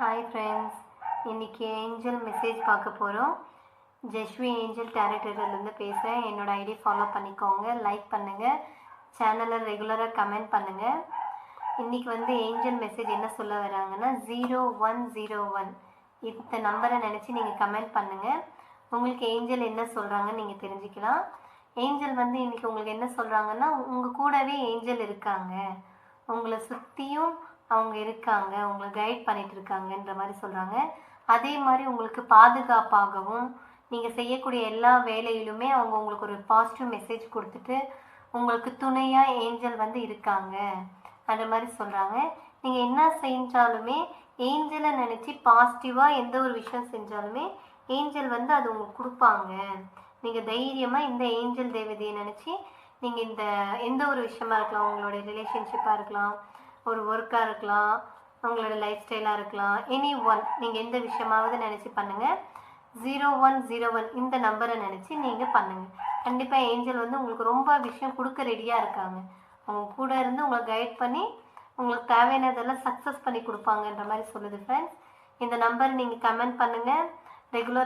Hi friends, இன்றைக்கி angel message பார்க்க போகிறோம். ஜெஸ்வி ஏஞ்சல் டேரக்டர்லேருந்து பேசுகிறேன். என்னோடய ஐடி ஃபாலோ பண்ணிக்கோங்க, லைக் பண்ணுங்கள், சேனலில் ரெகுலராக கமெண்ட் பண்ணுங்கள். இன்றைக்கி ஏஞ்சல் மெசேஜ் என்ன சொல்ல வராங்கன்னா 0101 இந்த நம்பரை நினச்சி நீங்கள் கமெண்ட் பண்ணுங்கள். உங்களுக்கு ஏஞ்சல் என்ன சொல்கிறாங்கன்னு நீங்கள் தெரிஞ்சுக்கலாம். ஏஞ்சல் இன்றைக்கி உங்களுக்கு என்ன சொல்கிறாங்கன்னா, உங்கள் கூடவே ஏஞ்சல் இருக்காங்க, உங்களை சுற்றியும் அவங்க இருக்காங்க, உங்களை கைட் பண்ணிட்டு இருக்காங்கன்ற மாதிரி சொல்கிறாங்க. அதே மாதிரி உங்களுக்கு பாதுகாப்பாகவும் நீங்கள் செய்யக்கூடிய எல்லா வேலையிலுமே அவங்க உங்களுக்கு ஒரு பாசிட்டிவ் மெசேஜ் கொடுத்துட்டு உங்களுக்கு துணையாக ஏஞ்சல் இருக்காங்க அந்த மாதிரி சொல்கிறாங்க. நீங்கள் என்ன செஞ்சாலுமே ஏஞ்சலை நினச்சி பாசிட்டிவாக எந்த ஒரு விஷயம் செஞ்சாலுமே ஏஞ்சல் அது உங்களுக்கு கொடுப்பாங்க. நீங்கள் தைரியமாக இந்த ஏஞ்சல் தேவதையை நினச்சி நீங்கள் இந்த எந்த ஒரு விஷயமா இருக்கலாம், உங்களுடைய ரிலேஷன்ஷிப்பாக இருக்கலாம், ஒரு ஒர்க்காக இருக்கலாம், உங்களோட லைஃப் ஸ்டைலாக இருக்கலாம், எனி ஒன் நீங்கள் எந்த விஷயமாவது நினச்சி பண்ணுங்கள். 0101 இந்த நம்பரை நினச்சி நீங்கள் பண்ணுங்கள். கண்டிப்பாக ஏஞ்சல் உங்களுக்கு ரொம்ப விஷயம் கொடுக்க ரெடியாக இருக்காங்க. அவங்க கூட இருந்து உங்களை கைட் பண்ணி உங்களுக்கு தேவையானதெல்லாம் சக்ஸஸ் பண்ணி கொடுப்பாங்கன்ற மாதிரி சொல்லுது ஃப்ரெண்ட்ஸ். இந்த நம்பர் நீங்கள் கமெண்ட் பண்ணுங்கள். ரெகுலர்